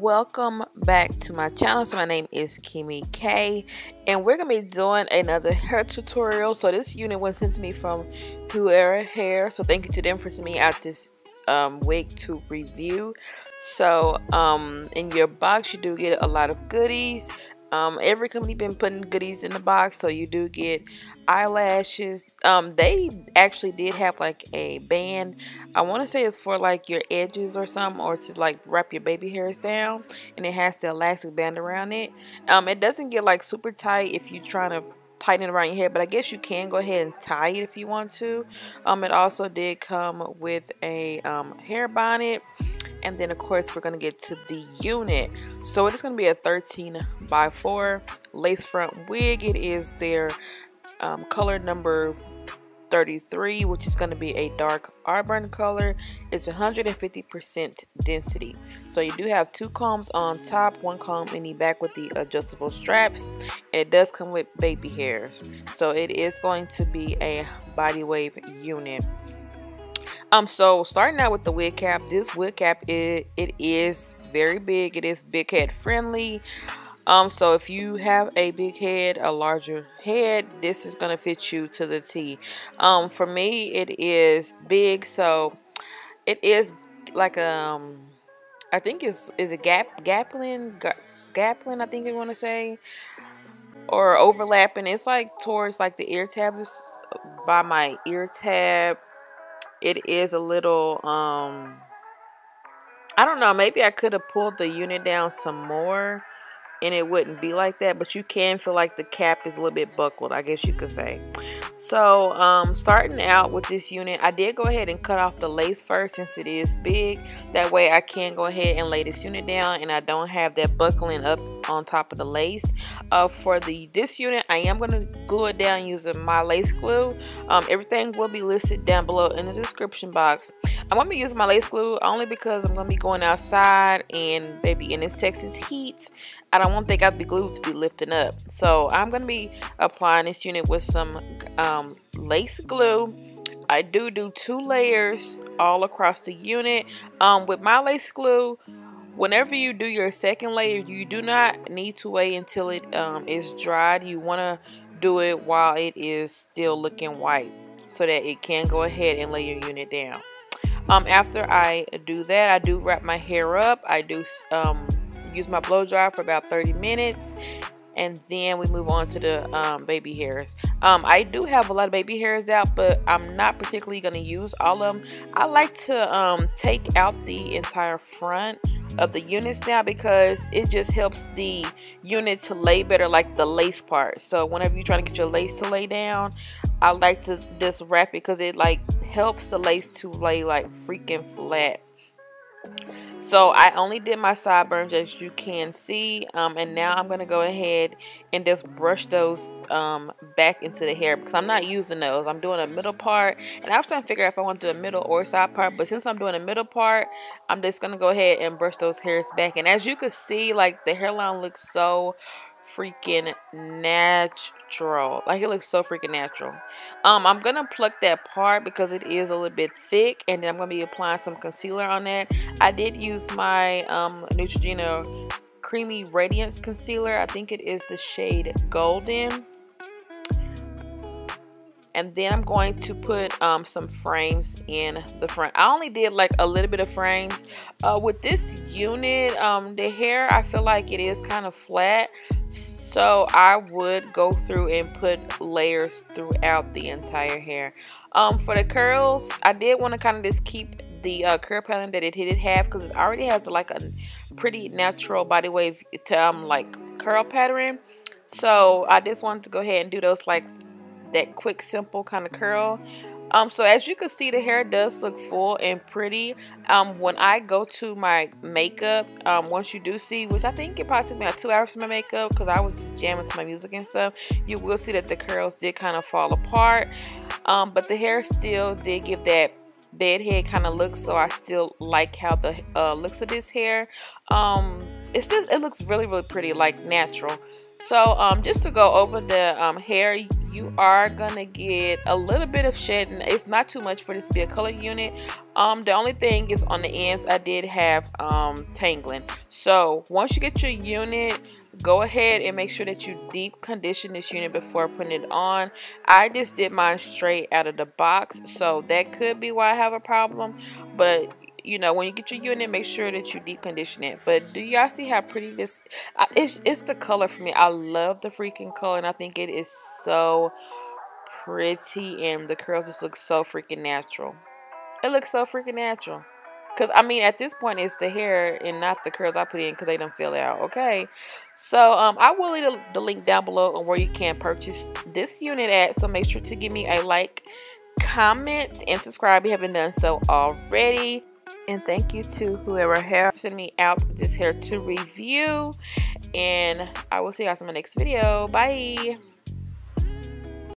Welcome back to my channel. So my name is Keymee K, and we're gonna be doing another hair tutorial. So this unit was sent to me from Hurela Hair, so thank you to them for sending me out this wig to review. So in your box you do get a lot of goodies. Every company been putting goodies in the box, so you do get eyelashes. They actually did have like a band. I want to say it's for like your edges or something, or to like wrap your baby hairs down, and it has the elastic band around it. It doesn't get like super tight if you're trying to tighten it around your head, but I guess you can go ahead and tie it if you want to. It also did come with a hair bonnet. And then of course we're going to get to the unit. So it is going to be a 13x4 lace front wig. It is their color number 33, which is going to be a dark auburn color. It's 150% density. So you do have two combs on top, one comb in the back with the adjustable straps, and it does come with baby hairs. So it is going to be a body wave unit. So starting out with the wig cap, this wig cap it is very big. It is big head friendly. So if you have a big head, a larger head, this is gonna fit you to the T. For me, it is big, so it is like I think is a gapling, I think you want to say, or overlapping. It's like towards like the ear tabs, by my ear tab. It is a little I don't know, maybe I could have pulled the unit down some more and it wouldn't be like that, but you can feel like the cap is a little bit buckled, I guess you could say. So starting out with this unit, I did go ahead and cut off the lace first since it is big. That way I can go ahead and lay this unit down and I don't have that buckling up on top of the lace. For this unit, I am going to glue it down using my lace glue. Everything will be listed down below in the description box. I'm going to be using my lace glue only because I'm going to be going outside, and baby, in this Texas heat, I don't want the glue to be lifting up. So I'm going to be applying this unit with some lace glue. I do 2 layers all across the unit. With my lace glue, whenever you do your second layer, you do not need to wait until it is dried. You want to do it while it is still looking white, so that it can go ahead and lay your unit down. After I do that, I do wrap my hair up. I do use my blow dryer for about 30 minutes, and then we move on to the baby hairs. I do have a lot of baby hairs out, but I'm not particularly going to use all of them. I like to take out the entire front of the units now, because it just helps the unit to lay better, like the lace part. So whenever you're trying to get your lace to lay down, I like to just wrap it, because it like helps the lace to lay like freaking flat. So I only did my sideburns, as you can see, and now I'm going to go ahead and just brush those back into the hair, because I'm not using those. I'm doing a middle part, and I was trying to figure out if I want to do a middle or side part, but since I'm doing a middle part, I'm just going to go ahead and brush those hairs back. And as you can see, like, the hairline looks so freaking natural. Like, it looks so freaking natural. I'm gonna pluck that part because it is a little bit thick, and then I'm gonna be applying some concealer on that. I did use my Neutrogena Creamy Radiance concealer. I think it is the shade Golden. And then I'm going to put some frames in the front. I only did like a little bit of frames. With this unit, the hair, I feel like it is kind of flat. So I would go through and put layers throughout the entire hair. For the curls, I did want to kind of just keep the curl pattern that it did have, because it already has like a pretty natural body wave to like curl pattern. So I just wanted to go ahead and do those like that quick, simple kind of curl. So as you can see, the hair does look full and pretty. When I go to my makeup, once you do see, which I think it probably took me about 2 hours for my makeup, because I was jamming to my music and stuff, you will see that the curls did kind of fall apart. But the hair still did give that bedhead kind of look, so I still like how the looks of this hair. It looks really, really pretty, like natural. So just to go over the hair, you are gonna get a little bit of shedding. It's not too much for this to be a color unit. The only thing is on the ends I did have tangling. So once you get your unit, go ahead and make sure that you deep condition this unit before putting it on. I just did mine straight out of the box, so that could be why I have a problem. But you know, when you get your unit, make sure that you deep condition it. But do y'all see how pretty this it's the color for me. I love the freaking color, and I think it is so pretty, and the curls just look so freaking natural. It looks so freaking natural. Because, I mean, at this point, it's the hair and not the curls I put in because they don't fill out, okay? So, I will leave the link down below on where you can purchase this unit at. So, make sure to give me a like, comment, and subscribe if you haven't done so already. And thank you to whoever hair sent me out this hair to review. And I will see you guys in my next video. Bye.